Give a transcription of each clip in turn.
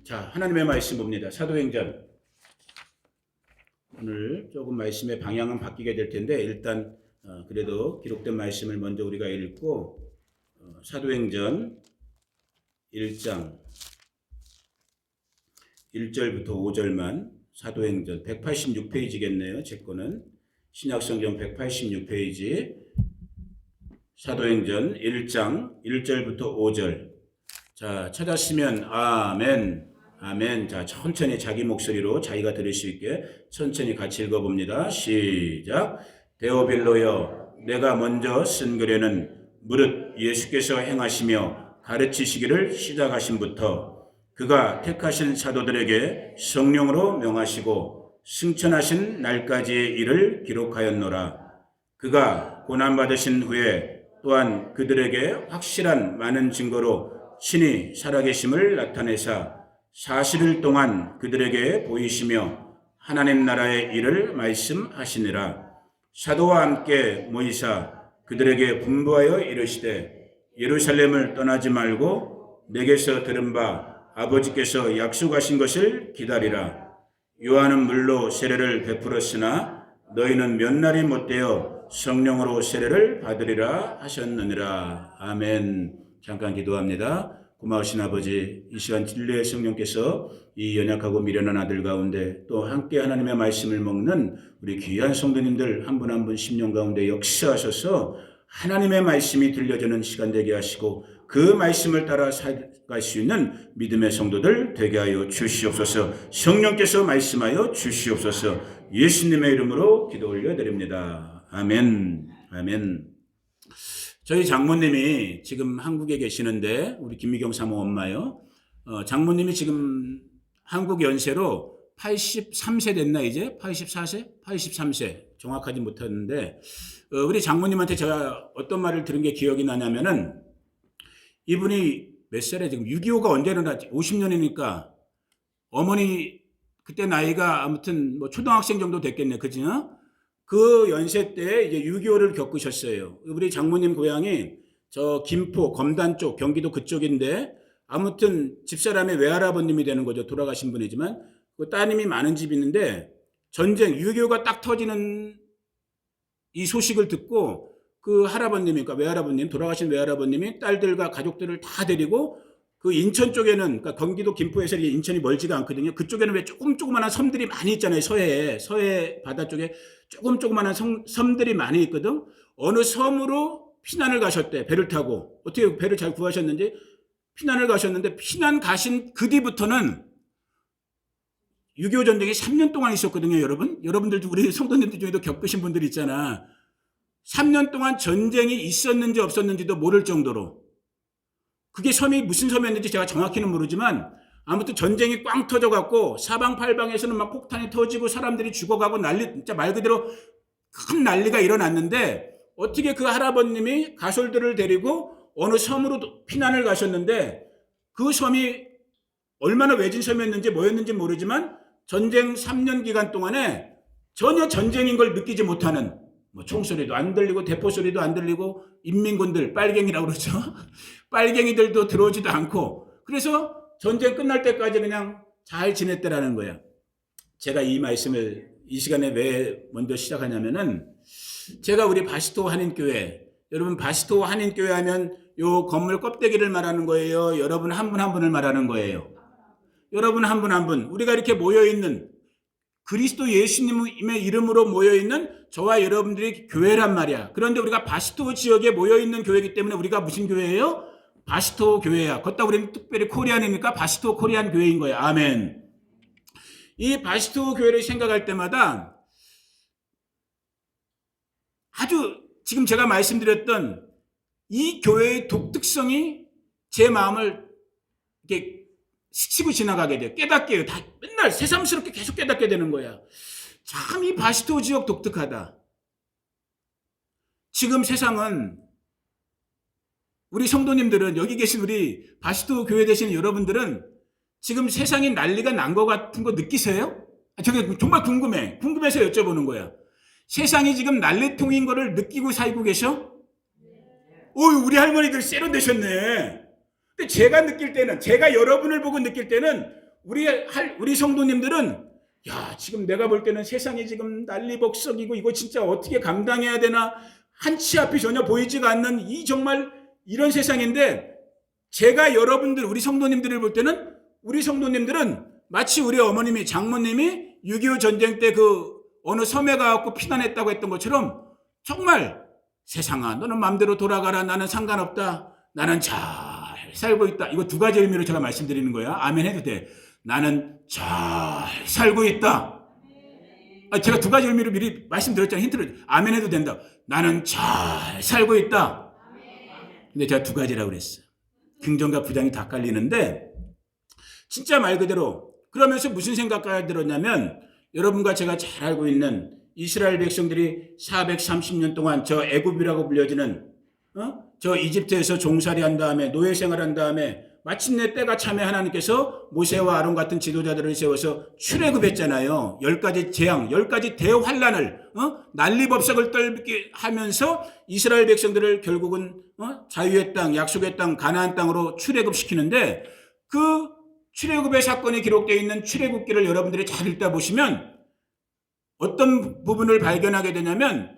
자, 하나님의 말씀 봅니다. 사도행전. 오늘 조금 말씀의 방향은 바뀌게 될 텐데 일단 그래도 기록된 말씀을 먼저 우리가 읽고 사도행전 1장 1절부터 5절만 사도행전 186페이지겠네요. 제 거는 신약성경 186페이지 사도행전 1장 1절부터 5절. 자, 찾았으면 아멘. 아멘. 자, 천천히 자기 목소리로 자기가 들을 수 있게 천천히 같이 읽어봅니다. 시작. 데오빌로여, 내가 먼저 쓴 글에는 무릇 예수께서 행하시며 가르치시기를 시작하신부터 그가 택하신 사도들에게 성령으로 명하시고 승천하신 날까지의 일을 기록하였노라. 그가 고난받으신 후에 또한 그들에게 확실한 많은 증거로 친히 살아계심을 나타내사 40일 동안 그들에게 보이시며 하나님 나라의 일을 말씀하시니라. 사도와 함께 모이사 그들에게 분부하여 이르시되 예루살렘을 떠나지 말고 내게서 들은 바 아버지께서 약속하신 것을 기다리라. 요한은 물로 세례를 베풀었으나 너희는 몇 날이 못되어 성령으로 세례를 받으리라 하셨느니라. 아멘. 잠깐 기도합니다. 고마우신 아버지, 이 시간 진리의 성령께서 이 연약하고 미련한 아들 가운데 또 함께 하나님의 말씀을 먹는 우리 귀한 성도님들 한 분 한 분 심령 가운데 역사하셔서 하나님의 말씀이 들려주는 시간 되게 하시고 그 말씀을 따라 살아갈 수 있는 믿음의 성도들 되게 하여 주시옵소서. 성령께서 말씀하여 주시옵소서. 예수님의 이름으로 기도 올려드립니다. 아멘. 아멘. 저희 장모님이 지금 한국에 계시는데 우리 김미경 사모 엄마요. 장모님이 지금 한국 연세로 83세 됐나 이제? 84세? 83세. 정확하지 못하는데 우리 장모님한테 제가 어떤 말을 들은 게 기억이 나냐면은 이분이 몇 살에 지금 6.25가 언제 일어났지? 50년이니까 어머니 그때 나이가 아무튼 뭐 초등학생 정도 됐겠네. 그지? 그 연세 때 이제 6.25를 겪으셨어요. 우리 장모님 고향이 저 김포, 검단 쪽, 경기도 그쪽인데 아무튼 집사람의 외할아버님이 되는 거죠. 돌아가신 분이지만 그 따님이 많은 집이 있는데 전쟁 6.25가 딱 터지는 이 소식을 듣고 그 할아버님이, 그러니까 외할아버님, 돌아가신 외할아버님이 딸들과 가족들을 다 데리고 그 인천 쪽에는, 그러니까 경기도 김포에서 인천이 멀지가 않거든요. 그쪽에는 왜 조그만한 섬들이 많이 있잖아요. 서해 바다 쪽에 조그만한 섬들이 많이 있거든. 어느 섬으로 피난을 가셨대. 배를 타고. 어떻게 배를 잘 구하셨는지 피난을 가셨는데 피난 가신 그 뒤부터는 6.25 전쟁이 3년 동안 있었거든요. 여러분들도 우리 성도님들 중에도 겪으신 분들 있잖아. 3년 동안 전쟁이 있었는지 없었는지도 모를 정도로. 그게 섬이 무슨 섬이었는지 제가 정확히는 모르지만 아무튼 전쟁이 꽝 터져갖고 사방팔방에서는 막 폭탄이 터지고 사람들이 죽어가고 난리, 진짜 말 그대로 큰 난리가 일어났는데 어떻게 그 할아버님이 가솔들을 데리고 어느 섬으로 피난을 가셨는데 그 섬이 얼마나 외진 섬이었는지 뭐였는지 모르지만 전쟁 3년 기간 동안에 전혀 전쟁인 걸 느끼지 못하는 뭐 총소리도 안 들리고 대포 소리도 안 들리고 인민군들 빨갱이라고 그러죠. 빨갱이들도 들어오지도 않고 그래서 전쟁 끝날 때까지 그냥 잘 지냈다라는 거야. 제가 이 말씀을 이 시간에 왜 먼저 시작하냐면은 제가 우리 바시토 한인교회, 여러분 바시토 한인교회 하면 요 건물 껍데기를 말하는 거예요. 여러분 한 분 한 분을 말하는 거예요. 여러분 한 분 한 분, 우리가 이렇게 모여있는 그리스도 예수님의 이름으로 모여있는 저와 여러분들이 교회란 말이야. 그런데 우리가 바시토 지역에 모여있는 교회이기 때문에 우리가 무슨 교회예요? 바시토 교회야. 걷다 우리는 특별히 코리안이니까 바시토 코리안 교회인 거야. 아멘. 이 바시토 교회를 생각할 때마다 아주 지금 제가 말씀드렸던 이 교회의 독특성이 제 마음을 이렇게 스치고 지나가게 돼요. 깨닫게 해요. 다 맨날 새삼스럽게 계속 깨닫게 되는 거야. 참 이 바시토 지역 독특하다. 지금 세상은 우리 성도님들은 여기 계신 우리 바시토 교회 되시는 여러분들은 지금 세상이 난리가 난 것 같은 거 느끼세요? 저게 정말 궁금해. 궁금해서 여쭤보는 거야. 세상이 지금 난리통인 거를 느끼고 살고 계셔? 우리 할머니들 세련되셨네. 근데 제가 느낄 때는, 제가 여러분을 보고 느낄 때는 우리 성도님들은 야, 지금 내가 볼 때는 세상이 지금 난리벅석이고 이거 진짜 어떻게 감당해야 되나 한치 앞이 전혀 보이지가 않는 이 정말 이런 세상인데 제가 여러분들 우리 성도님들을 볼 때는 우리 성도님들은 마치 우리 어머님이 장모님이 6.25 전쟁 때 그 어느 섬에 가갖고 피난했다고 했던 것처럼 정말 세상아 너는 마음대로 돌아가라 나는 상관없다 나는 잘 살고 있다 이거 두 가지 의미로 제가 말씀드리는 거야. 아멘 해도 돼. 나는 잘 살고 있다. 제가 두 가지 의미로 미리 말씀드렸잖아요. 힌트를 아멘 해도 된다. 나는 잘 살고 있다. 근데 제가 두 가지라고 그랬어요. 긍정과 부정이 다 깔리는데 진짜 말 그대로 그러면서 무슨 생각까지 들었냐면 여러분과 제가 잘 알고 있는 이스라엘 백성들이 430년 동안 저 애굽이라고 불려지는 저 이집트에서 종살이한 다음에 노예 생활한 다음에 마침내 때가 차면 하나님께서 모세와 아론 같은 지도자들을 세워서 출애굽했잖아요. 10가지 재앙, 10가지 대환란을 난리법석을 떨게 하면서 이스라엘 백성들을 결국은 자유의 땅, 약속의 땅, 가나안 땅으로 출애굽시키는데 그 출애굽의 사건이 기록되어 있는 출애굽기를 여러분들이 잘 읽다 보시면 어떤 부분을 발견하게 되냐면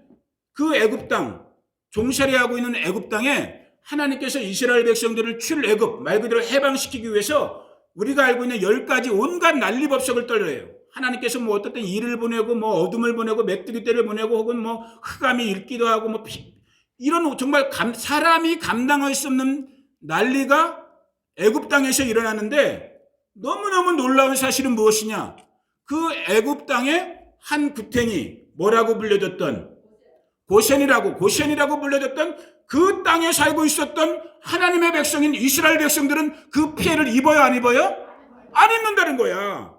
그 애굽 땅, 종살이하고 있는 애굽 땅에 하나님께서 이스라엘 백성들을 출애굽, 말 그대로 해방시키기 위해서 우리가 알고 있는 10가지 온갖 난리법석을 떨어요. 하나님께서 뭐 어떤 때 이를 보내고 뭐 어둠을 보내고 메뚜기 떼를 보내고 혹은 뭐 흑암이 읽기도 하고 뭐 이런 정말 사람이 감당할 수 없는 난리가 애굽 땅에서 일어나는데 너무너무 놀라운 사실은 무엇이냐? 그 애굽 땅의 한 구탱이 뭐라고 불려졌던 고센이라고 불려졌던 그 땅에 살고 있었던 하나님의 백성인 이스라엘 백성들은 그 피해를 입어요, 안 입어요? 안 입는다는 거야.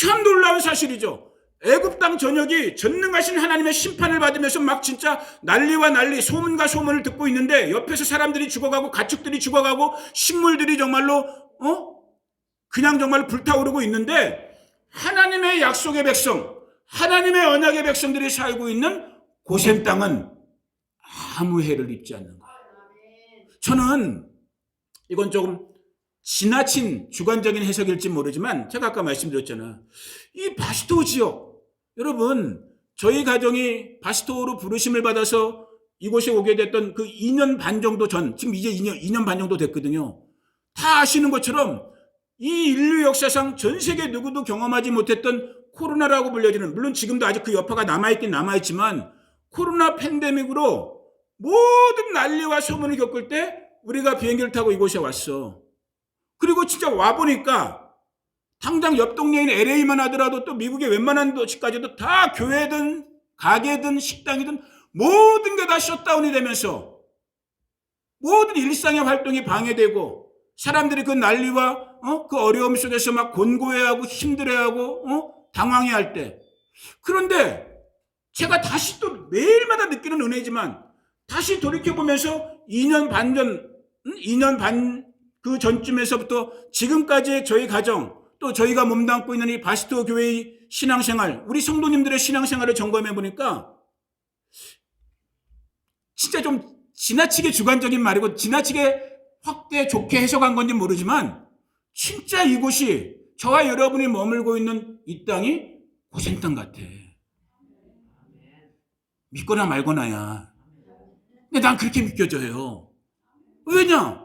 참 놀라운 사실이죠. 애굽 땅 전역이 전능하신 하나님의 심판을 받으면서 막 진짜 난리와 난리, 소문과 소문을 듣고 있는데 옆에서 사람들이 죽어가고 가축들이 죽어가고 식물들이 정말로 그냥 정말 불타오르고 있는데 하나님의 약속의 백성, 하나님의 언약의 백성들이 살고 있는 고센 땅은 아무 해를 입지 않는 거예요. 저는 이건 조금 지나친 주관적인 해석일지 모르지만 제가 아까 말씀드렸잖아요. 이 바스토 지역, 여러분 저희 가정이 바스토로 부르심을 받아서 이곳에 오게 됐던 그 2년 반 정도 전, 지금 이제 2년 반 정도 됐거든요. 다 아시는 것처럼 이 인류 역사상 전 세계 누구도 경험하지 못했던 코로나라고 불려지는, 물론 지금도 아직 그 여파가 남아있긴 남아있지만 코로나 팬데믹으로 모든 난리와 소문을 겪을 때 우리가 비행기를 타고 이곳에 왔어. 그리고 진짜 와보니까 당장 옆 동네인 LA만 하더라도 또 미국의 웬만한 도시까지도 다 교회든 가게든 식당이든 모든 게 다 셧다운이 되면서 모든 일상의 활동이 방해되고 사람들이 그 난리와 그 어려움 속에서 막 곤고해하고 힘들어하고 당황해할 때, 그런데 제가 다시 또 매일마다 느끼는 은혜지만 다시 돌이켜보면서 2년 반 그 전쯤에서부터 지금까지의 저희 가정, 또 저희가 몸담고 있는 이 바스토 교회의 신앙생활, 우리 성도님들의 신앙생활을 점검해 보니까 진짜 좀 지나치게 주관적인 말이고 지나치게 확대 좋게 해석한 건지 모르지만 진짜 이곳이 저와 여러분이 머물고 있는 이 땅이 고센 땅 같아. 믿거나 말거나야. 근데 난 그렇게 믿겨져요. 왜냐?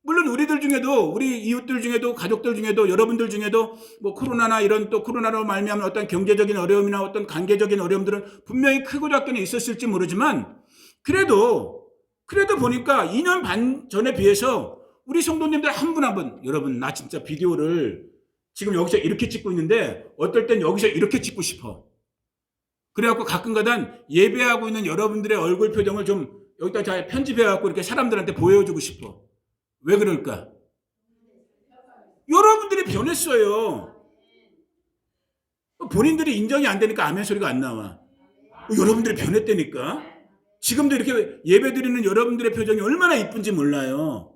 물론 우리들 중에도, 우리 이웃들 중에도, 가족들 중에도, 여러분들 중에도 뭐 코로나나 이런 또 코로나로 말미암은 어떤 경제적인 어려움이나 어떤 관계적인 어려움들은 분명히 크고 작게는 있었을지 모르지만 그래도 보니까 2년 반 전에 비해서 우리 성도님들 한 분 한 분, 여러분 나 진짜 비디오를 지금 여기서 이렇게 찍고 있는데 어떨 땐 여기서 이렇게 찍고 싶어. 그래갖고 가끔가다 예배하고 있는 여러분들의 얼굴 표정을 좀 여기다 잘 편집해갖고 이렇게 사람들한테 보여주고 싶어. 왜 그럴까? 여러분들이 변했어요. 본인들이 인정이 안 되니까 아멘 소리가 안 나와. 여러분들이 변했다니까. 지금도 이렇게 예배 드리는 여러분들의 표정이 얼마나 이쁜지 몰라요.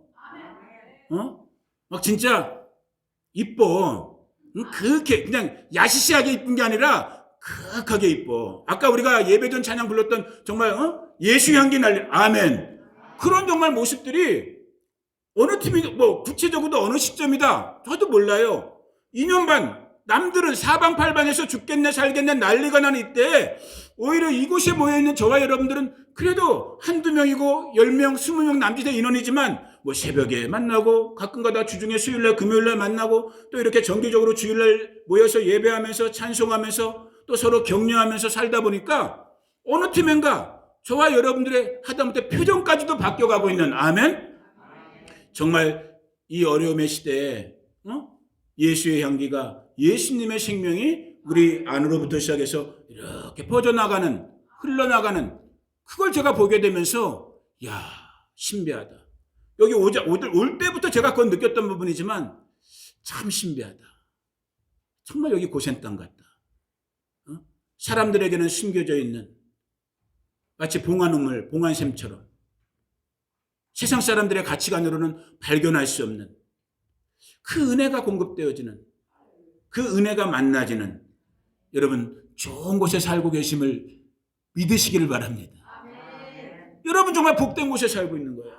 막 진짜 이뻐. 그렇게 그냥 야시시하게 이쁜 게 아니라 그윽하게 이뻐. 아까 우리가 예배 전 찬양 불렀던 정말 예수 향기 날리 아멘. 그런 정말 모습들이 어느 팀이 뭐 구체적으로 어느 시점이다 저도 몰라요. 2년 반 남들은 사방팔방에서 죽겠네 살겠네 난리가 나는 이때 오히려 이곳에 모여있는 저와 여러분들은 그래도 한두 명이고 10명, 20명 남짓의 인원이지만 뭐 새벽에 만나고 가끔가다 주중에 수요일날 금요일날 만나고 또 이렇게 정기적으로 주일날 모여서 예배하면서 찬송하면서 또 서로 격려하면서 살다 보니까 어느 팀인가 저와 여러분들의 하다못해 표정까지도 바뀌어가고 있는 아멘. 정말 이 어려움의 시대에 예수의 향기가 예수님의 생명이 우리 안으로부터 시작해서 이렇게 퍼져나가는 흘러나가는 그걸 제가 보게 되면서 야 신비하다. 여기 올 때부터 제가 그건 느꼈던 부분이지만 참 신비하다. 정말 여기 고센 땅 같다. 사람들에게는 숨겨져 있는 마치 봉한우물, 봉한샘처럼 세상 사람들의 가치관으로는 발견할 수 없는 그 은혜가 공급되어지는 그 은혜가 만나지는 여러분 좋은 곳에 살고 계심을 믿으시기를 바랍니다. 여러분 정말 복된 곳에 살고 있는 거예요.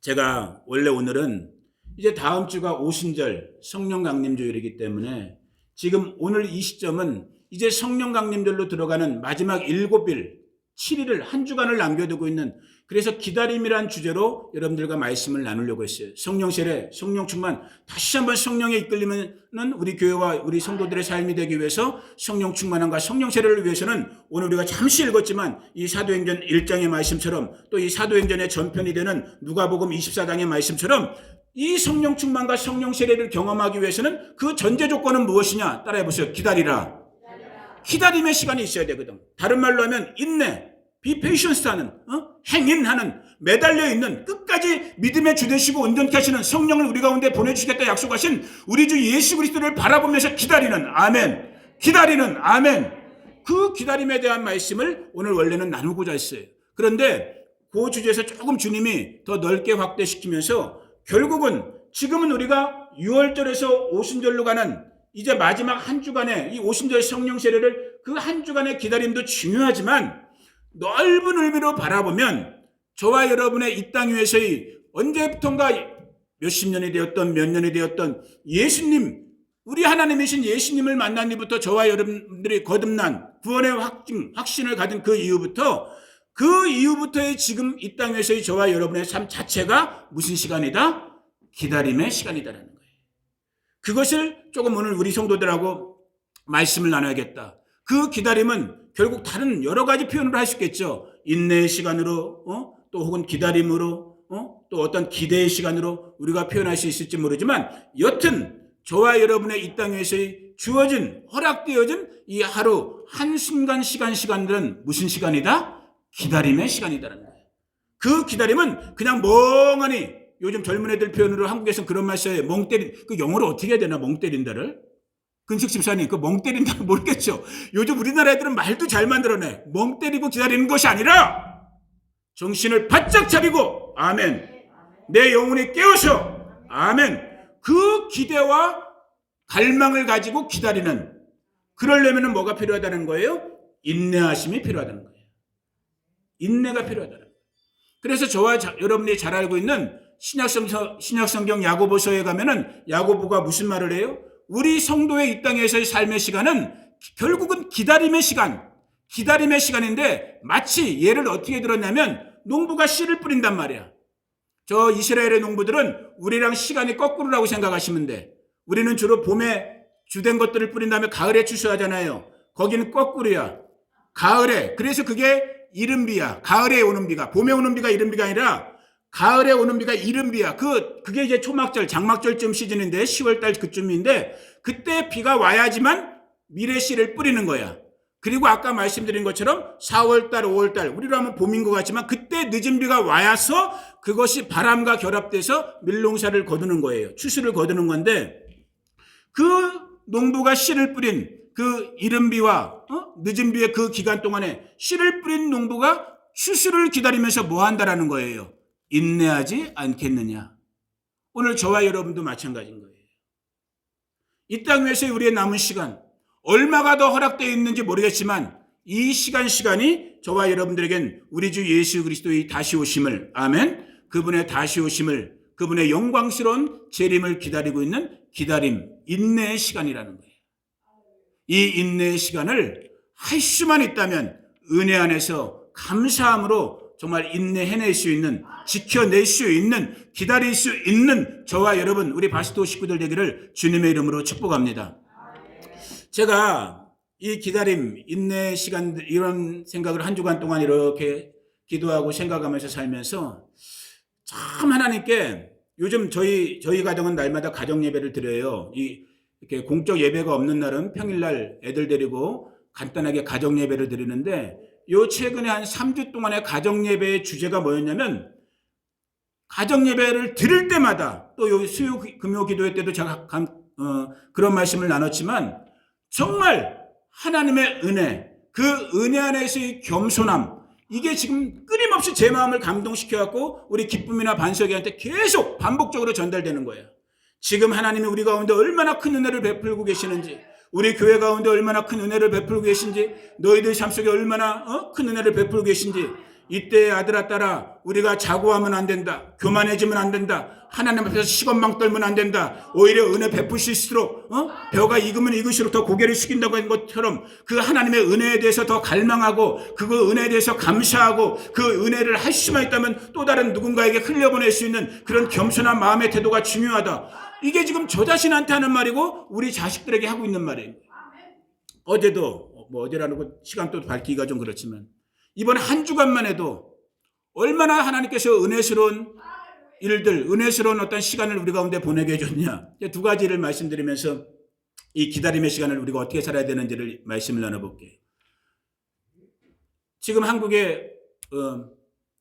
제가 원래 오늘은 이제 다음 주가 오순절 성령 강림주일이기 때문에 지금 오늘 이 시점은 이제 성령 강림절로 들어가는 마지막 7일, 7일을 한 주간을 남겨두고 있는 그래서 기다림이란 주제로 여러분들과 말씀을 나누려고 했어요. 성령 세례, 성령 충만, 다시 한번 성령에 이끌리는 우리 교회와 우리 성도들의 삶이 되기 위해서 성령 충만함과 성령 세례를 위해서는 오늘 우리가 잠시 읽었지만 이 사도행전 1장의 말씀처럼 또 이 사도행전의 전편이 되는 누가복음 24장의 말씀처럼 이 성령 충만과 성령 세례를 경험하기 위해서는 그 전제 조건은 무엇이냐? 따라해보세요. 기다리라. 기다림의 시간이 있어야 되거든. 다른 말로 하면 인내, be patient 하는, 행인하는, 매달려 있는, 끝까지 믿음의 주 되시고 온전케 하시는 성령을 우리 가운데 보내주시겠다 약속하신 우리 주 예수 그리스도를 바라보면서 기다리는 아멘. 기다리는 아멘. 그 기다림에 대한 말씀을 오늘 원래는 나누고자 했어요. 그런데 그 주제에서 조금 주님이 더 넓게 확대시키면서 결국은 지금은 우리가 6월절에서 오순절로 가는 이제 마지막 한 주간의 이 오순절 성령 세례를 그 한 주간의 기다림도 중요하지만 넓은 의미로 바라보면 저와 여러분의 이 땅 위에서의 언제부턴가 몇십 년이 되었던 몇 년이 되었던 예수님 우리 하나님이신 예수님을 만난 이후부터 저와 여러분들이 거듭난 구원의 확신을 가진 그 이후부터의 지금 이 땅 위에서의 저와 여러분의 삶 자체가 무슨 시간이다? 기다림의 시간이다라는 거예요. 그것을 조금 오늘 우리 성도들하고 말씀을 나눠야겠다. 그 기다림은 결국 다른 여러 가지 표현으로 할 수 있겠죠. 인내의 시간으로 또 혹은 기다림으로 또 어떤 기대의 시간으로 우리가 표현할 수 있을지 모르지만 여튼 저와 여러분의 이 땅 위에서의 주어진 허락되어진 이 하루 한순간 시간들은 무슨 시간이다? 기다림의 시간이다라는 거예요. 그 기다림은 그냥 멍하니 요즘 젊은 애들 표현으로 한국에서는 그런 말 써요. 멍 때린 그 영어로 어떻게 해야 되나 멍 때린다를? 근식 집사님 그 멍 때린다는 모르겠죠. 요즘 우리나라 애들은 말도 잘 만들어내. 멍 때리고 기다리는 것이 아니라 정신을 바짝 차리고 아멘. 내 영혼이 깨어서 아멘. 그 기대와 갈망을 가지고 기다리는 그러려면 뭐가 필요하다는 거예요? 인내하심이 필요하다는 거예요. 인내가 필요하다는 거예요. 그래서 저와 여러분이 잘 알고 있는 신약성경 야고보서에 가면은 야고보가 무슨 말을 해요? 우리 성도의 이 땅에서의 삶의 시간은 결국은 기다림의 시간인데 마치 예를 어떻게 들었냐면 농부가 씨를 뿌린단 말이야. 저 이스라엘의 농부들은 우리랑 시간이 거꾸로라고 생각하시면 돼. 우리는 주로 봄에 주된 것들을 뿌린 다음에 가을에 추수하잖아요. 거기는 거꾸로야. 가을에. 그래서 그게 이른비야. 가을에 오는 비가. 봄에 오는 비가 이른비가 아니라 가을에 오는 비가 이른비야. 그게 이제 초막절, 장막절쯤 시즌인데 10월달 그쯤인데 그때 비가 와야지만 미래씨를 뿌리는 거야. 그리고 아까 말씀드린 것처럼 4월달, 5월달 우리로 하면 봄인 것 같지만 그때 늦은 비가 와서 그것이 바람과 결합돼서 밀농사를 거두는 거예요. 추수를 거두는 건데 그 농부가 씨를 뿌린 그 이른 비와 늦은 비의 그 기간 동안에 씨를 뿌린 농부가 추수를 기다리면서 뭐 한다라는 거예요? 인내하지 않겠느냐. 오늘 저와 여러분도 마찬가지인 거예요. 이 땅 위에서의 우리의 남은 시간 얼마가 더 허락되어 있는지 모르겠지만 이 시간이 저와 여러분들에겐 우리 주 예수 그리스도의 다시 오심을 아멘 그분의 다시 오심을 그분의 영광스러운 재림을 기다리고 있는 기다림, 인내의 시간이라는 거예요. 이 인내의 시간을 할 수만 있다면 은혜 안에서 감사함으로 정말 인내해낼 수 있는, 지켜낼 수 있는, 기다릴 수 있는 저와 여러분, 우리 바스토 식구들 되기를 주님의 이름으로 축복합니다. 제가 이 기다림, 인내 시간, 이런 생각을 한 주간 동안 이렇게 기도하고 생각하면서 살면서 참 하나님께 요즘 저희 가정은 날마다 가정 예배를 드려요. 이렇게 공적 예배가 없는 날은 평일날 애들 데리고 간단하게 가정 예배를 드리는데 요 최근에 한 3주 동안의 가정 예배의 주제가 뭐였냐면 가정 예배를 드릴 때마다 또 요 수요 금요 기도회 때도 제가 그런 말씀을 나눴지만 정말 하나님의 은혜, 그 은혜 안에서의 겸손함, 이게 지금 끊임없이 제 마음을 감동시켜갖고 우리 기쁨이나 반석이한테 계속 반복적으로 전달되는 거예요. 지금 하나님이 우리 가운데 얼마나 큰 은혜를 베풀고 계시는지, 우리 교회 가운데 얼마나 큰 은혜를 베풀고 계신지, 너희들 삶 속에 얼마나 큰 은혜를 베풀고 계신지, 이때 아들아 딸아 우리가 자고하면 안 된다. 교만해지면 안 된다. 하나님 앞에서 시건망 떨면 안 된다. 오히려 은혜 베푸실수록 벼가 익으면 익을수록 더 고개를 숙인다고 한 것처럼 그 하나님의 은혜에 대해서 더 갈망하고 그 은혜에 대해서 감사하고 그 은혜를 할 수만 있다면 또 다른 누군가에게 흘려보낼 수 있는 그런 겸손한 마음의 태도가 중요하다. 이게 지금 저 자신한테 하는 말이고 우리 자식들에게 하고 있는 말이에요. 어제도 어제라는 거 시간 또 밝히기가 좀 그렇지만 이번 한 주간만 해도 얼마나 하나님께서 은혜스러운 일들, 은혜스러운 어떤 시간을 우리 가운데 보내게 해줬냐. 두 가지를 말씀드리면서 이 기다림의 시간을 우리가 어떻게 살아야 되는지를 말씀을 나눠볼게요. 지금 한국에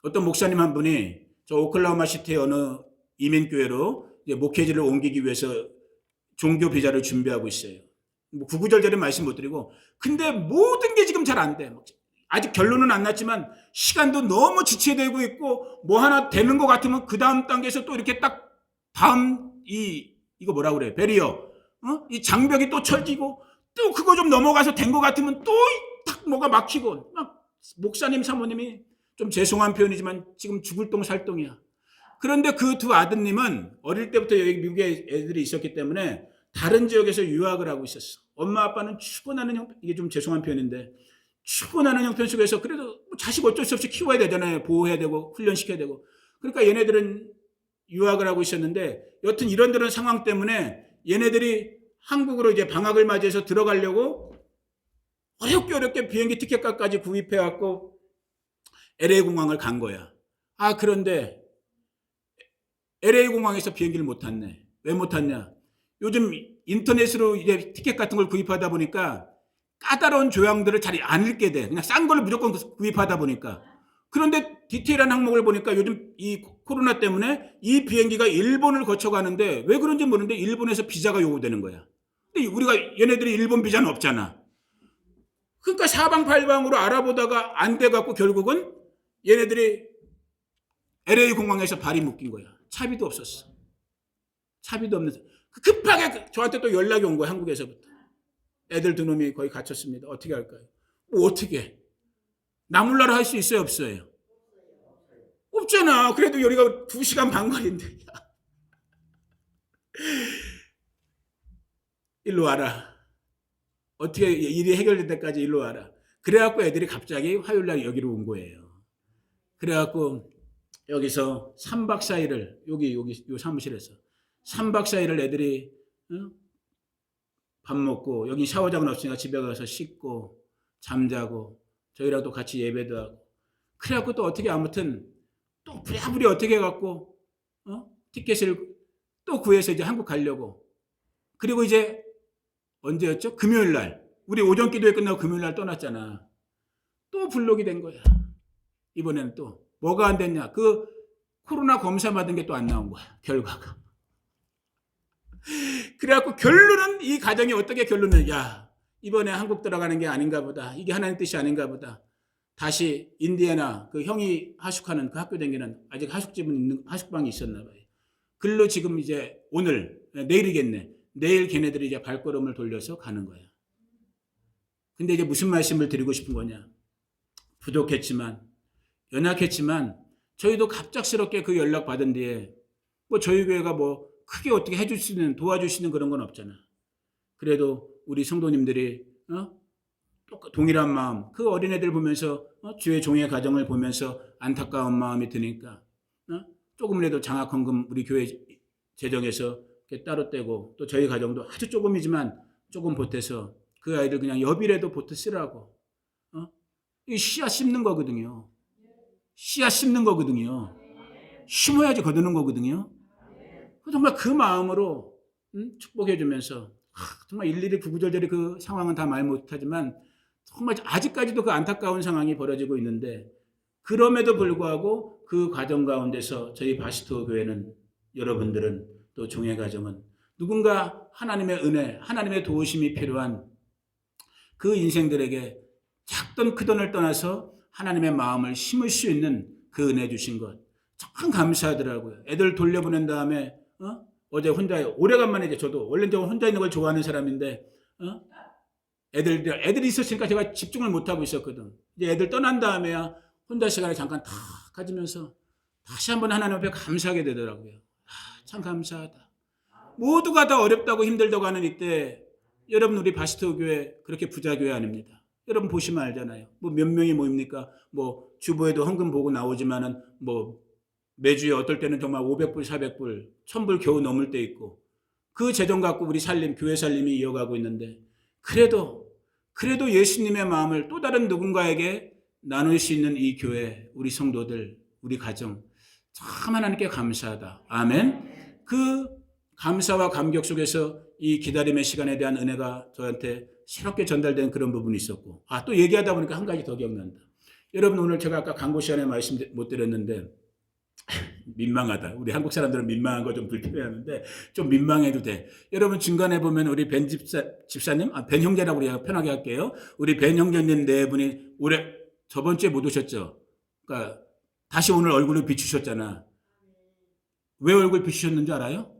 어떤 목사님 한 분이 저 오클라호마 시티의 어느 이민교회로 목회지를 옮기기 위해서 종교 비자를 준비하고 있어요. 구구절절히 말씀 못 드리고 근데 모든 게 지금 잘 안 돼. 아직 결론은 안 났지만 시간도 너무 지체되고 있고 뭐 하나 되는 것 같으면 그 다음 단계에서 또 이렇게 딱 다음 이거 뭐라 그래 베리어 이 장벽이 또 쳐지고 또 그거 좀 넘어가서 된 것 같으면 또 딱 뭐가 막히고 막 목사님 사모님이 좀 죄송한 표현이지만 지금 죽을 똥 살 똥이야. 그런데 그 두 아드님은 어릴 때부터 여기 미국에 애들이 있었기 때문에 다른 지역에서 유학을 하고 있었어. 엄마 아빠는 추구나는 형편, 이게 좀 죄송한 표현인데 추구나는 형편 속에서 그래도 자식 어쩔 수 없이 키워야 되잖아요. 보호해야 되고 훈련시켜야 되고. 그러니까 얘네들은 유학을 하고 있었는데 여튼 이런저런 상황 때문에 얘네들이 한국으로 이제 방학을 맞이해서 들어가려고 어렵게 비행기 티켓값까지 구입해갖고 LA 공항을 간 거야. 그런데 LA 공항에서 비행기를 못 탔네. 왜 못 탔냐? 요즘 인터넷으로 이제 티켓 같은 걸 구입하다 보니까 까다로운 조항들을 잘 안 읽게 돼. 그냥 싼 걸 무조건 구입하다 보니까. 그런데 디테일한 항목을 보니까 요즘 이 코로나 때문에 이 비행기가 일본을 거쳐가는데 왜 그런지 모르는데 일본에서 비자가 요구되는 거야. 근데 우리가 얘네들이 일본 비자는 없잖아. 그러니까 사방팔방으로 알아보다가 안 돼갖고 결국은 얘네들이 LA 공항에서 발이 묶인 거야. 차비도 없었어. 차비도 없는. 급하게 저한테 또 연락이 온 거야. 한국에서부터. 애들 두 놈이 거의 갇혔습니다. 어떻게 할까요? 어떻게? 나몰라라 할 수 있어요? 없어요? 없잖아. 그래도 여기가 2시간 반 거리인데. 일로 와라. 어떻게 일이 해결될 때까지 일로 와라. 그래갖고 애들이 갑자기 화요일날 여기로 온 거예요. 그래갖고 여기서 3박 4일을 여기 요 사무실에서 3박 4일을 애들이 밥 먹고 여기 샤워장은 없으니까 집에 가서 씻고 잠자고 저희랑 또 같이 예배도 하고 그래갖고 또 어떻게 아무튼 또 부랴부랴 어떻게 해갖고 티켓을 또 구해서 이제 한국 가려고 그리고 이제 언제였죠? 금요일날 우리 오전 기도회 끝나고 금요일날 떠났잖아. 또 블록이 된 거야. 이번에는 또 뭐가 안 됐냐? 그 코로나 검사 받은 게 또 안 나온 거야. 결과가. 그래갖고 결론은 이 가정이 어떻게 결론을 이번에 한국 들어가는 게 아닌가 보다. 이게 하나님 뜻이 아닌가 보다. 다시 인디애나 그 형이 하숙하는 그 학교 다니는 아직 하숙집은 있는 하숙방이 있었나 봐요. 글로 지금 이제 오늘 내일이겠네. 내일 걔네들이 이제 발걸음을 돌려서 가는 거야. 근데 이제 무슨 말씀을 드리고 싶은 거냐? 부족했지만 연약했지만 저희도 갑작스럽게 그 연락 받은 뒤에 뭐 저희 교회가 뭐 크게 어떻게 해주시는 도와주시는 그런 건 없잖아. 그래도 우리 성도님들이 동일한 마음, 그 어린애들 보면서 주의 종의 가정을 보면서 안타까운 마음이 드니까 조금이라도 장학헌금 우리 교회 재정에서 따로 떼고, 또 저희 가정도 아주 조금이지만 조금 보태서 그 아이들 그냥 여비라도 보태 쓰라고. 이 씨앗 심는 거거든요. 씨앗 심는 거거든요. 심어야지 거두는 거거든요. 정말 그 마음으로 축복해 주면서, 정말 일일이 구구절절히 그 상황은 다 말 못하지만 정말 아직까지도 그 안타까운 상황이 벌어지고 있는데, 그럼에도 불구하고 그 과정 가운데서 저희 바시토 교회는, 여러분들은, 또 종의 가정은 누군가 하나님의 은혜, 하나님의 도우심이 필요한 그 인생들에게 작든 크든을 떠나서 하나님의 마음을 심을 수 있는 그 은혜 주신 것 참 감사하더라고요. 애들 돌려보낸 다음에 어제 혼자, 오래간만에 이제 저도 원래 혼자 있는 걸 좋아하는 사람인데 애들이 있었으니까 제가 집중을 못하고 있었거든. 이제 애들 떠난 다음에야 혼자 시간을 잠깐 탁 가지면서 다시 한번 하나님 앞에 감사하게 되더라고요. 참 감사하다. 모두가 다 어렵다고 힘들다고 하는 이때, 여러분 우리 바시토 교회 그렇게 부자 교회 아닙니다. 여러분 보시면 알잖아요. 뭐 몇 명이 모입니까? 뭐 주보에도 헌금 보고 나오지만은 뭐 매주에 어떨 때는 정말 500불, 400불, 1000불 겨우 넘을 때 있고, 그 재정 갖고 우리 살림, 교회 살림이 이어가고 있는데, 그래도 예수님의 마음을 또 다른 누군가에게 나눌 수 있는 이 교회, 우리 성도들, 우리 가정, 참 하나님께 감사하다. 아멘. 그 감사와 감격 속에서 이 기다림의 시간에 대한 은혜가 저한테 새롭게 전달된 그런 부분이 있었고, 또 얘기하다 보니까 한 가지 더 기억난다. 여러분, 오늘 제가 아까 광고 시간에 말씀 못 드렸는데, 민망하다. 우리 한국 사람들은 민망한 거 좀 불편해하는데 좀 민망해도 돼. 여러분 중간에 보면 우리 벤 집사님, 벤 형제라고 우리가 편하게 할게요. 우리 벤 형제님 네 분이 저번 주에 못 오셨죠. 그러니까 다시 오늘 얼굴을 비추셨잖아. 왜 얼굴 비추셨는지 알아요?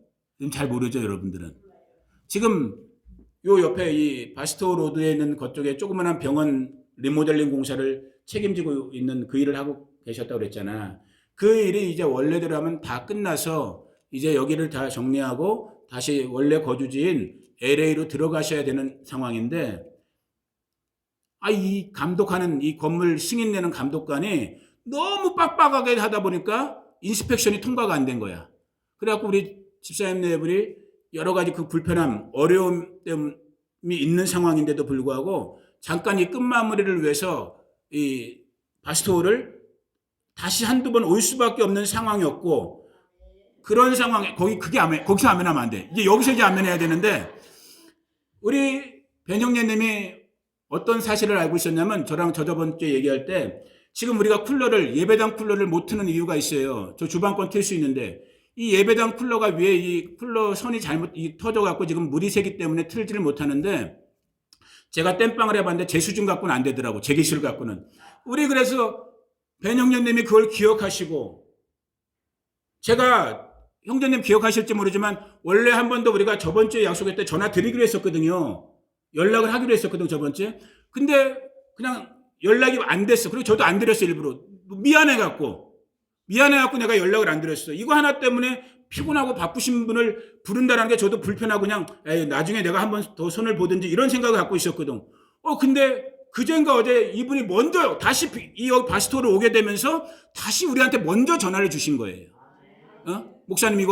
잘 모르죠, 여러분들은. 지금 요 옆에 이 바시토 로드에 있는 그쪽에 조그만한 병원 리모델링 공사를 책임지고 있는 그 일을 하고 계셨다고 그랬잖아. 그 일이 이제 원래대로 하면 다 끝나서 이제 여기를 다 정리하고 다시 원래 거주지인 LA로 들어가셔야 되는 상황인데, 이 감독하는 이 건물 승인 내는 감독관이 너무 빡빡하게 하다 보니까 인스펙션이 통과가 안 된 거야. 그래갖고 우리 집사님 네 분이 여러 가지 그 불편함, 어려움 때문이 있는 상황인데도 불구하고 잠깐 이 끝마무리를 위해서 이 바시토를 다시 한두 번 올 수밖에 없는 상황이었고, 그런 상황에 거기서 아멘하면 안 돼. 이제 여기서 이제 아멘해야 되는데, 우리 벤 형제님이 어떤 사실을 알고 있었냐면, 저랑 저번 주에 얘기할 때, 지금 우리가 예배당 쿨러를 못 트는 이유가 있어요. 저 주방권 틀 수 있는데, 이 예배당 쿨러가 위에 이 쿨러 선이 터져갖고 지금 물이 새기 때문에 틀지를 못하는데, 제가 땜빵을 해봤는데 제 수준 갖고는 안 되더라고. 제 기술 갖고는. 우리 그래서 벤 형제님이 그걸 기억하시고, 제가 형제님 기억하실지 모르지만 원래 한 번 더 우리가 저번 주에 약속할 때 전화 드리기로 했었거든요. 연락을 하기로 했었거든요, 저번 주에. 근데 그냥 연락이 안 됐어. 그리고 저도 안 드렸어, 일부러. 미안해갖고 내가 연락을 안 드렸어. 이거 하나 때문에 피곤하고 바쁘신 분을 부른다는 게 저도 불편하고 그냥 나중에 내가 한 번 더 손을 보든지 이런 생각을 갖고 있었거든. 근데 그젠가 어제 이분이 먼저 다시 이 바시토를 오게 되면서 다시 우리한테 먼저 전화를 주신 거예요. 목사님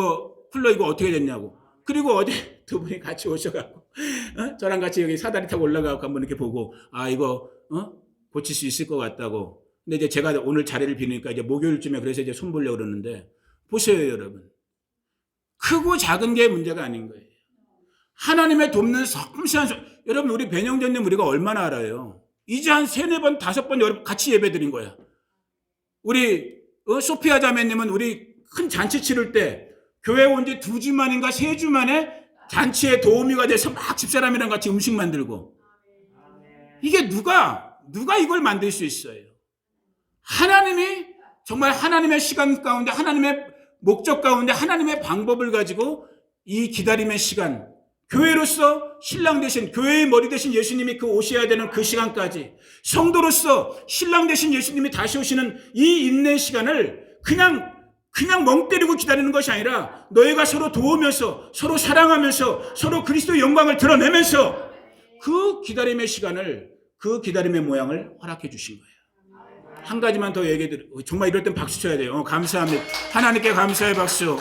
쿨러 이거 어떻게 됐냐고. 그리고 어제 두 분이 같이 오셔갖고 저랑 같이 여기 사다리 타고 올라가고 한번 이렇게 보고 이거 고칠 수 있을 것 같다고. 근데 이제 제가 오늘 자리를 비니까 이제 목요일쯤에 그래서 이제 손 보려고 그러는데, 보세요 여러분. 크고 작은 게 문제가 아닌 거예요. 하나님의 돕는 섬세한 여러분, 우리 벤 형제님 우리가 얼마나 알아요. 이제 한 3, 4번, 5번 같이 예배 드린 거야. 우리 소피아 자매님은 우리 큰 잔치 치를 때 교회 온 지 2주 만인가 3주 만에 잔치에 도우미가 돼서 막 집사람이랑 같이 음식 만들고. 이게 누가 이걸 만들 수 있어요? 하나님이 정말 하나님의 시간 가운데, 하나님의 목적 가운데, 하나님의 방법을 가지고 이 기다림의 시간, 교회로서 신랑 되신, 교회의 머리 되신 예수님이 그 오셔야 되는 그 시간까지, 성도로서 신랑 되신 예수님이 다시 오시는 이 인내 시간을 그냥 그냥 멍 때리고 기다리는 것이 아니라 너희가 서로 도우면서 서로 사랑하면서 서로 그리스도의 영광을 드러내면서 그 기다림의 시간을, 그 기다림의 모양을 허락해 주신 거예요. 한 가지만 더 얘기해 드리고, 정말 이럴 땐 박수 쳐야 돼요. 감사합니다. 하나님께 감사의 박수.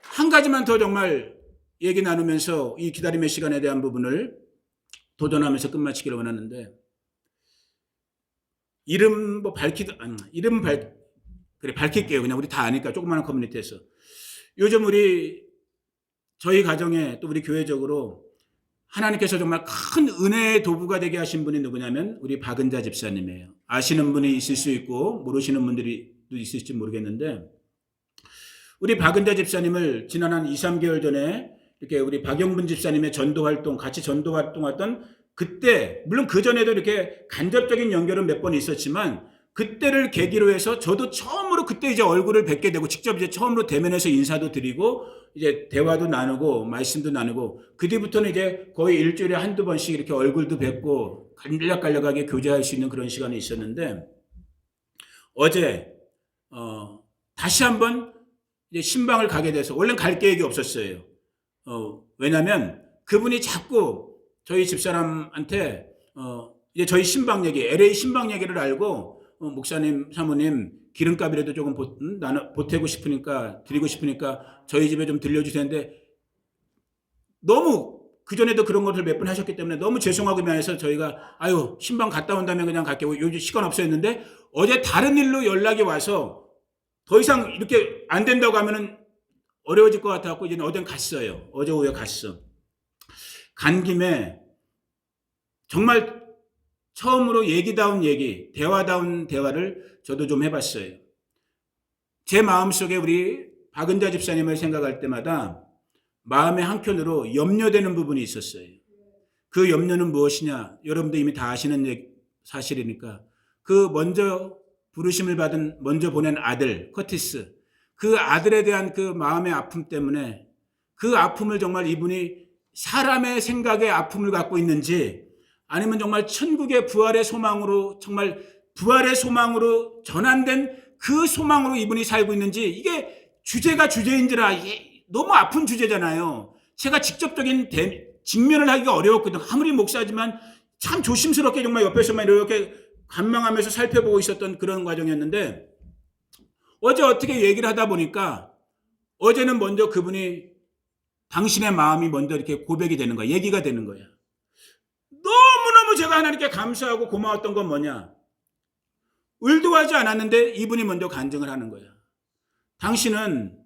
한 가지만 더 정말 얘기 나누면서 이 기다림의 시간에 대한 부분을 도전하면서 끝마치기를 원하는데, 이름 뭐 그래, 밝힐게요. 그냥 우리 다 아니까, 조그마한 커뮤니티에서. 요즘 저희 가정에 또 우리 교회적으로 하나님께서 정말 큰 은혜의 도구가 되게 하신 분이 누구냐면 우리 박은자 집사님이에요. 아시는 분이 있을 수 있고 모르시는 분들이 있을지 모르겠는데, 우리 박은자 집사님을 지난 한 2, 3개월 전에 이렇게 우리 박영분 집사님의 같이 전도 활동했던 그때, 물론 그 전에도 이렇게 간접적인 연결은 몇 번 있었지만, 그때를 계기로 해서 저도 처음으로 그때 이제 얼굴을 뵙게 되고, 직접 이제 처음으로 대면해서 인사도 드리고, 이제 대화도 나누고, 말씀도 나누고, 그 뒤부터는 이제 거의 일주일에 한두 번씩 이렇게 얼굴도 뵙고, 간략간략하게 교제할 수 있는 그런 시간이 있었는데, 어제, 다시 한번 이제 신방을 가게 돼서, 원래는 갈 계획이 없었어요. 왜냐면 그분이 자꾸 저희 집사람한테, 이제 저희 신방 얘기, LA 신방 얘기를 알고, 목사님, 사모님, 기름값이라도 조금 보태고 싶으니까, 드리고 싶으니까 저희 집에 좀 들려주세요는데, 너무 그전에도 그런 것을 몇 번 하셨기 때문에 너무 죄송하고 미안해서 저희가, 신방 갔다 온다면 그냥 갈게요. 요즘 시간 없어 했는데, 어제 다른 일로 연락이 와서 더 이상 이렇게 안 된다고 하면은 어려워질 것 같아서 이제 어제 갔어요. 어제 오후에 갔어. 간 김에 정말 처음으로 얘기다운 얘기, 대화다운 대화를 저도 좀 해봤어요. 제 마음속에 우리 박은자 집사님을 생각할 때마다 마음의 한켠으로 염려되는 부분이 있었어요. 그 염려는 무엇이냐? 여러분도 이미 다 아시는 사실이니까, 그 먼저 부르심을 받은, 먼저 보낸 아들 커티스, 그 아들에 대한 그 마음의 아픔 때문에, 그 아픔을 정말 이분이 사람의 생각의 아픔을 갖고 있는지, 아니면 정말 천국의 부활의 소망으로, 정말 부활의 소망으로 전환된 그 소망으로 이분이 살고 있는지, 이게 주제가 주제인지라 이게 너무 아픈 주제잖아요. 제가 직접적인 직면을 하기가 어려웠거든요. 아무리 목사지만 참 조심스럽게 정말 옆에서만 이렇게 관망하면서 살펴보고 있었던 그런 과정이었는데, 어제 어떻게 얘기를 하다 보니까, 어제는 먼저 그분이 당신의 마음이 먼저 이렇게 고백이 되는 거야. 얘기가 되는 거야. 너무너무 제가 하나님께 감사하고 고마웠던 건 뭐냐? 의도하지 않았는데 이분이 먼저 간증을 하는 거야. 당신은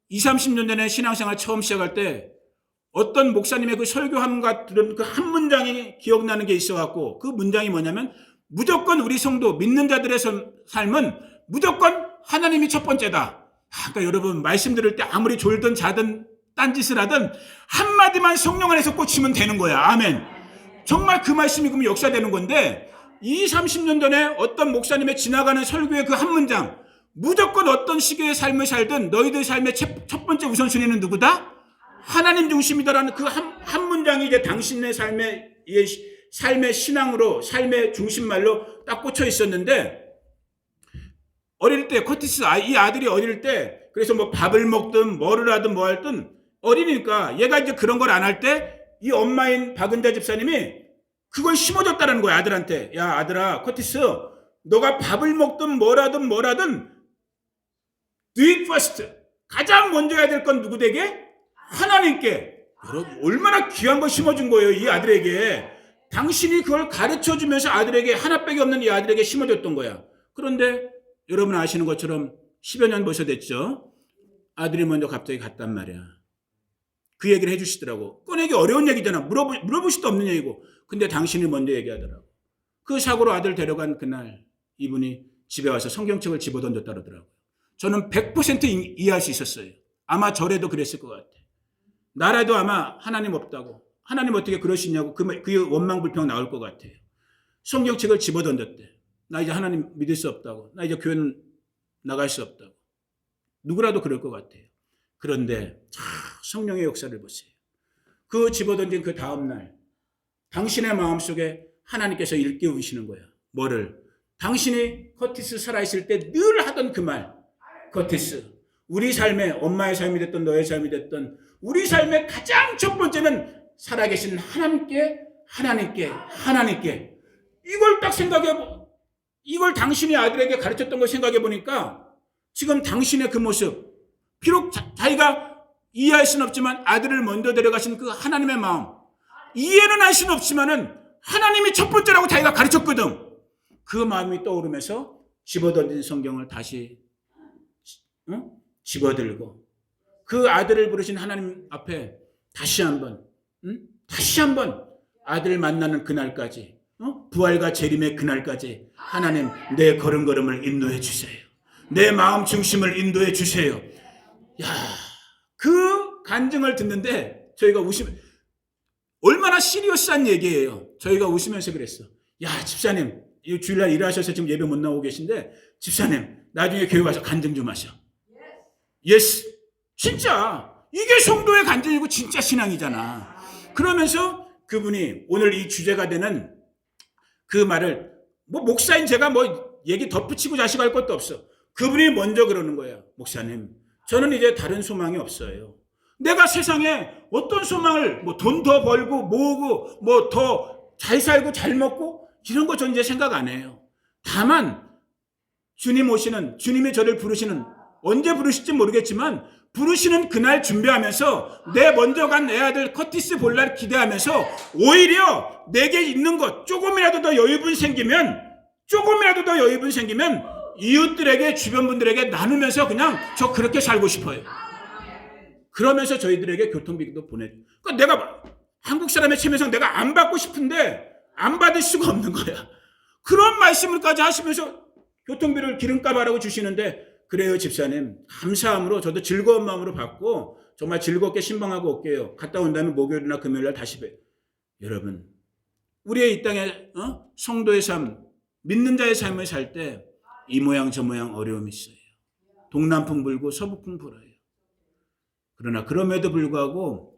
20, 30년 전에 신앙생활 처음 시작할 때 어떤 목사님의 그 설교함과 들은 그 한 문장이 기억나는 게 있어갖고, 그 문장이 뭐냐면, 무조건 우리 성도 믿는 자들의 삶은 무조건 하나님이 첫 번째다. 그러니까 여러분, 말씀 들을 때 아무리 졸든 자든 딴짓을 하든 한마디만 성령 안에서 꽂히면 되는 거야. 아멘. 정말 그 말씀이 그러면 역사되는 건데, 20, 30년 전에 어떤 목사님의 지나가는 설교의 그 한 문장, 무조건 어떤 시기의 삶을 살든 너희들 삶의 첫 번째 우선순위는 누구다? 하나님 중심이다라는 그 한 문장이 이제 당신의 삶의 신앙으로, 삶의 중심말로 딱 꽂혀 있었는데, 어릴 때 커티스 이 아들이 어릴 때, 그래서 뭐 밥을 먹든 뭐를 하든 뭐 하든, 어리니까 얘가 이제 그런 걸 안 할 때 이 엄마인 박은자 집사님이 그걸 심어줬다는 거야, 아들한테. 야, 아들아, 커티스, 너가 밥을 먹든 뭐라든 do it first. 가장 먼저 해야 될 건 누구에게? 하나님께. 여러분, 얼마나 귀한 걸 심어준 거예요, 이 아들에게. 당신이 그걸 가르쳐주면서 아들에게, 하나밖에 없는 이 아들에게 심어줬던 거야. 그런데 여러분 아시는 것처럼 10여 년 벌써 됐죠? 아들이 먼저 갑자기 갔단 말이야. 그 얘기를 해주시더라고. 꺼내기 어려운 얘기잖아. 물어볼 수도 없는 얘기고. 근데 당신이 먼저 얘기하더라고. 그 사고로 아들 데려간 그날 이분이 집에 와서 성경책을 집어던졌다 그러더라고요. 저는 100% 이해할 수 있었어요. 아마 저래도 그랬을 것 같아. 나라도 아마 하나님 없다고, 하나님 어떻게 그러시냐고 그 원망불평 나올 것 같아요. 성경책을 집어던졌대. 나 이제 하나님 믿을 수 없다고. 나 이제 교회는 나갈 수 없다고. 누구라도 그럴 것 같아요. 그런데 성령의 역사를 보세요. 그 집어던진 그 다음날 당신의 마음속에 하나님께서 일깨우시는 거야. 뭐를? 당신이 커티스 살아있을 때 늘 하던 그 말, 커티스. 우리 삶의 엄마의 삶이 됐든 너의 삶이 됐든 우리 삶의 가장 첫 번째는 살아계신 하나님께 이걸 딱 이걸 당신이 아들에게 가르쳤던 걸 생각해 보니까 지금 당신의 그 모습, 비록 자기가 이해할 수는 없지만 아들을 먼저 데려가신 그 하나님의 마음, 이해는 할 수는 없지만은 하나님이 첫 번째라고 자기가 가르쳤거든. 그 마음이 떠오르면서 집어던진 성경을 다시 집어들고 그 아들을 부르신 하나님 앞에 다시 한번 아들을 만나는 그날까지, 부활과 재림의 그날까지 하나님 내 걸음걸음을 인도해 주세요. 내 마음 중심을 인도해 주세요. 야, 그 간증을 듣는데 저희가 얼마나 시리어스한 얘기예요. 저희가 웃으면서 그랬어. 야, 집사님, 이 주일날 일하셔서 지금 예배 못 나오고 계신데 집사님 나중에 교회 와서 간증 좀 하셔. 예스. 진짜 이게 성도의 간증이고 진짜 신앙이잖아. 그러면서 그분이 오늘 이 주제가 되는 그 말을 목사인 제가 얘기 덧붙이고 자식할 것도 없어. 그분이 먼저 그러는 거예요. 목사님, 저는 이제 다른 소망이 없어요. 내가 세상에 어떤 소망을 돈 더 벌고 모으고 더 잘 살고 잘 먹고 이런 거 전 이제 생각 안 해요. 다만 주님이 저를 부르시는, 언제 부르실지 모르겠지만 부르시는 그날 준비하면서 내 먼저 간 내 아들 커티스 볼 날 기대하면서 오히려 내게 있는 것 조금이라도 더 여유분 생기면 이웃들에게 주변 분들에게 나누면서 그냥 저 그렇게 살고 싶어요. 그러면서 저희들에게 교통비도 보내줘. 그러니까 내가 한국 사람의 체면상 내가 안 받고 싶은데 안 받을 수가 없는 거야. 그런 말씀을까지 하시면서 교통비를 기름값하라고 주시는데, 그래요 집사님, 감사함으로 저도 즐거운 마음으로 받고 정말 즐겁게 신방하고 올게요. 갔다 온 다음에 목요일이나 금요일날 다시 봬요. 여러분, 우리의 이 땅에 성도의 삶, 믿는 자의 삶을 살 때 이 모양 저 모양 어려움이 있어요. 동남풍 불고 서북풍 불어요. 그러나 그럼에도 불구하고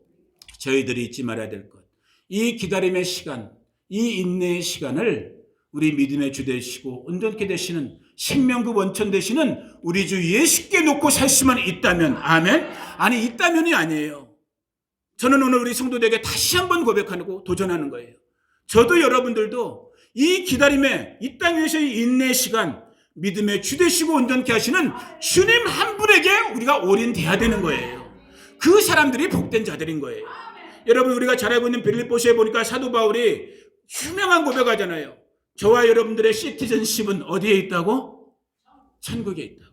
저희들이 잊지 말아야 될 것, 이 기다림의 시간, 이 인내의 시간을 우리 믿음의 주 되시고 온전케 되시는 생명그 원천 되시는 우리 주 예수께 놓고 살 수만 있다면, 아멘? 아니, 있다면이 아니에요. 저는 오늘 우리 성도들에게 다시 한번 고백하고 도전하는 거예요. 저도 여러분들도 이 기다림의, 이 땅 위에서의 인내의 시간, 믿음의 주 되시고 온전케 하시는 주님 한 분에게 우리가 올인돼야 되는 거예요. 그 사람들이 복된 자들인 거예요. 여러분, 우리가 잘 알고 있는 빌립보서에 보니까 사도 바울이 유명한 고백하잖아요. 저와 여러분들의 시티즌십은 어디에 있다고? 천국에 있다고.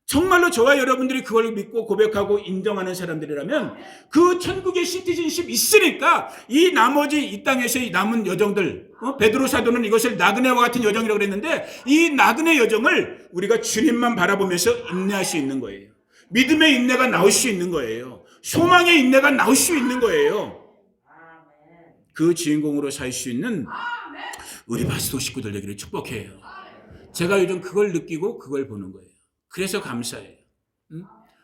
정말로 저와 여러분들이 그걸 믿고 고백하고 인정하는 사람들이라면 그 천국의 시티즌십 있으니까 이 나머지 이 땅에서의 남은 여정들, 베드로 사도는 이것을 나그네와 같은 여정이라고 그랬는데 이 나그네 여정을 우리가 주님만 바라보면서 인내할 수 있는 거예요. 믿음의 인내가 나올 수 있는 거예요. 소망의 인내가 나올 수 있는 거예요. 그 주인공으로 살 수 있는 우리 바스도 식구들 되기를 축복해요. 제가 요즘 그걸 느끼고 그걸 보는 거예요. 그래서 감사해요.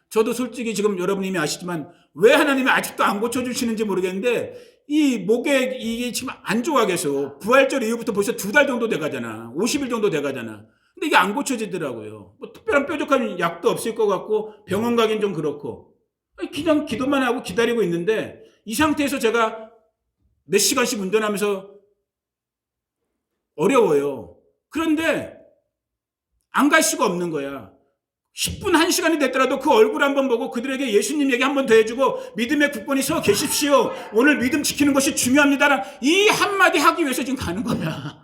저도 솔직히 지금 여러분 이미 아시지만 왜 하나님이 아직도 안 고쳐주시는지 모르겠는데 이 목에 이게 지금 안 좋아 계속 부활절 이후부터 벌써 2달 정도 돼가잖아. 50일 정도 돼가잖아. 근데 이게 안 고쳐지더라고요. 특별한 뾰족한 약도 없을 것 같고 병원 가긴 좀 그렇고 그냥 기도만 하고 기다리고 있는데 이 상태에서 제가 몇 시간씩 운전하면서 어려워요. 그런데 안 갈 수가 없는 거야. 10분, 1시간이 됐더라도 그 얼굴 한번 보고 그들에게 예수님 얘기 한번 더 해주고 믿음의 굳건히 서 계십시오. 오늘 믿음 지키는 것이 중요합니다. 이 한마디 하기 위해서 지금 가는 거야.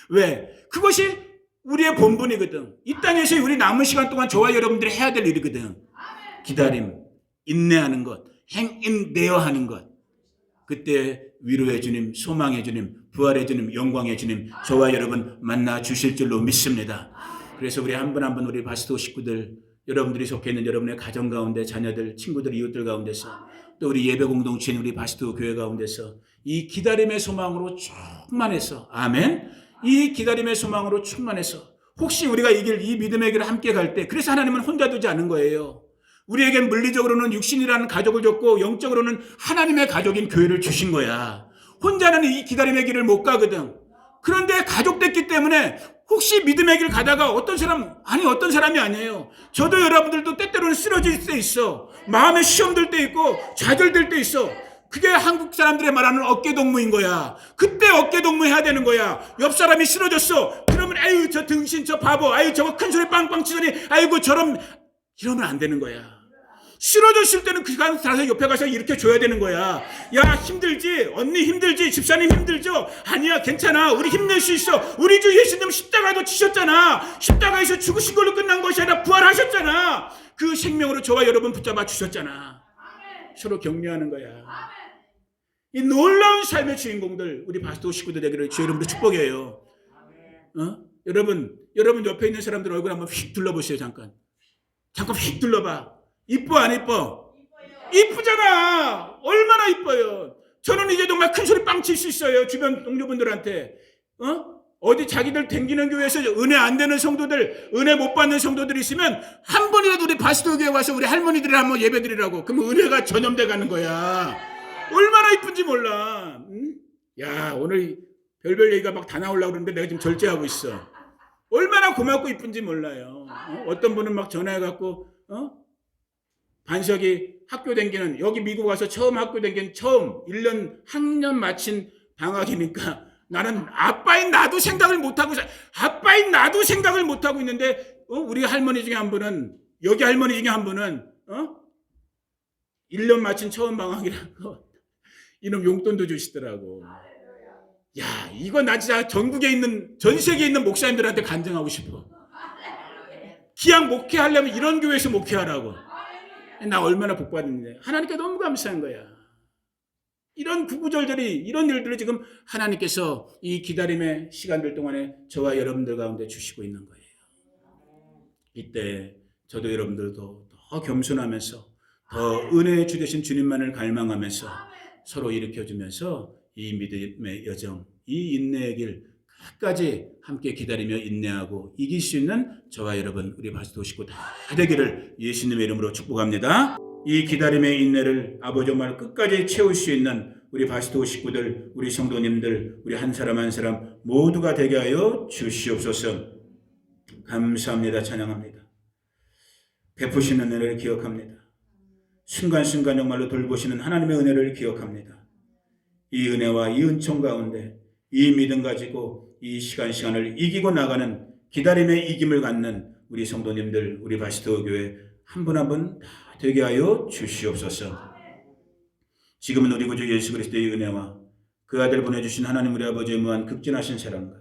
왜? 그것이 우리의 본분이거든. 이 땅에서 우리 남은 시간 동안 저와 여러분들이 해야 될 일이거든. 기다림, 인내하는 것, 행인되어 하는 것. 그때 위로의 주님, 소망의 주님, 부활의 주님, 영광의 주님, 저와 여러분 만나 주실 줄로 믿습니다. 그래서 우리 한 분 한 분 우리 바스도 식구들, 여러분들이 속해 있는 여러분의 가정 가운데 자녀들, 친구들, 이웃들 가운데서 또 우리 예배 공동체인 우리 바스도 교회 가운데서 이 기다림의 소망으로 충만해서, 아멘, 이 기다림의 소망으로 충만해서 혹시 우리가 이 믿음의 길을 함께 갈 때, 그래서 하나님은 혼자 두지 않은 거예요. 우리에게 물리적으로는 육신이라는 가족을 줬고 영적으로는 하나님의 가족인 교회를 주신 거야. 혼자는 이 기다림의 길을 못 가거든. 그런데 가족 됐기 때문에 혹시 믿음의 길 가다가 어떤 사람이 아니에요. 저도 여러분들도 때때로는 쓰러질 때 있어. 마음에 시험 들 때 있고 좌절될 때 있어. 그게 한국 사람들의 말하는 어깨동무인 거야. 그때 어깨동무 해야 되는 거야. 옆 사람이 쓰러졌어. 그러면 아유 저 등신 저 바보, 아유 저거 큰 소리 빵빵 치더니 아이고 저런, 이러면 안 되는 거야. 쓰러졌을 때는 그 사람 가서 옆에 가서 일으켜 줘야 되는 거야. 야 힘들지? 언니 힘들지? 집사님 힘들죠? 아니야 괜찮아. 우리 힘낼 수 있어. 우리 주 예수님 십자가도 지셨잖아. 십자가에서 죽으신 걸로 끝난 것이 아니라 부활하셨잖아. 그 생명으로 저와 여러분 붙잡아 주셨잖아. 서로 격려하는 거야. 이 놀라운 삶의 주인공들 우리 바스토 식구들 되기를 주 이름으로 축복해요. 여러분 옆에 있는 사람들 얼굴 한번 휙 둘러보세요. 잠깐 휙 둘러봐. 이뻐 안 이뻐? 이쁘잖아. 얼마나 이뻐요. 저는 이제 정말 큰 소리 빵 칠 수 있어요. 주변 동료분들한테. 어디 자기들 댕기는 교회에서 은혜 안 되는 성도들, 은혜 못 받는 성도들이 있으면 한 번이라도 우리 바스토 교회 와서 우리 할머니들이 한번 예배 드리라고. 그러면 은혜가 전염돼 가는 거야. 얼마나 이쁜지 몰라. 응? 야 오늘 별별 얘기가 막 다 나오려고 그러는데 내가 지금 절제하고 있어. 얼마나 고맙고 이쁜지 몰라요. 어떤 분은 막 전화해갖고 반석이 학교 댕기는, 여기 미국 와서 처음 학교 댕긴 1년 학년 마친 방학이니까 나는 아빠인 나도 생각을 못하고 있는데 우리 할머니 중에 한 분은, 여기 할머니 중에 한 분은 1년 마친 처음 방학이라고 이놈 용돈도 주시더라고. 야 이거 나 진짜 전 세계에 있는 목사님들한테 간증하고 싶어. 기왕 목회하려면 이런 교회에서 목회하라고. 나 얼마나 복받는데 하나님께 너무 감사한 거야. 이런 구구절절이, 이런 일들을 지금 하나님께서 이 기다림의 시간들 동안에 저와 여러분들 가운데 주시고 있는 거예요. 이때 저도 여러분들도 더 겸손하면서 더 은혜의 주 되신 주님만을 갈망하면서 서로 일으켜주면서 이 믿음의 여정, 이 인내의 길 끝까지 함께 기다리며 인내하고 이길 수 있는 저와 여러분 우리 바스토 식구 다 되기를 예수님의 이름으로 축복합니다. 이 기다림의 인내를 아버지 정말 끝까지 채울 수 있는 우리 바스토 식구들, 우리 성도님들, 우리 한 사람 한 사람 모두가 되게 하여 주시옵소서. 감사합니다. 찬양합니다. 베푸시는 은혜를 기억합니다. 순간순간 정말로 돌보시는 하나님의 은혜를 기억합니다. 이 은혜와 이 은총 가운데 이 믿음 가지고 이 시간을 이기고 나가는 기다림의 이김을 갖는 우리 성도님들, 우리 바스토 교회 한 분 한 분 다 되게 하여 주시옵소서. 지금은 우리 구주 예수 그리스도의 은혜와 그 아들 보내주신 하나님 우리 아버지의 무한 극진하신 사랑과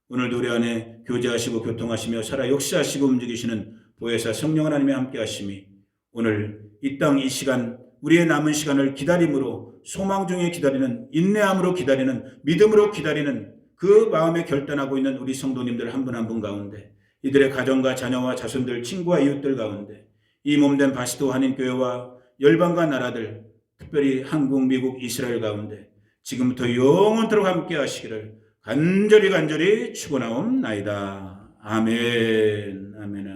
오늘도 우리 안에 교제하시고 교통하시며 살아 역사하시고 움직이시는 보혜사 성령 하나님의 함께 하심이 오늘 이 땅 이 시간 우리의 남은 시간을 기다림으로, 소망 중에 기다리는, 인내함으로 기다리는, 믿음으로 기다리는 그 마음에 결단하고 있는 우리 성도님들 한 분 한 분 가운데, 이들의 가정과 자녀와 자손들, 친구와 이웃들 가운데 이 몸된 바스토 한인교회와 열방과 나라들, 특별히 한국, 미국, 이스라엘 가운데 지금부터 영원토록 함께 하시기를 간절히 축원하옵나이다. 아멘. 아멘.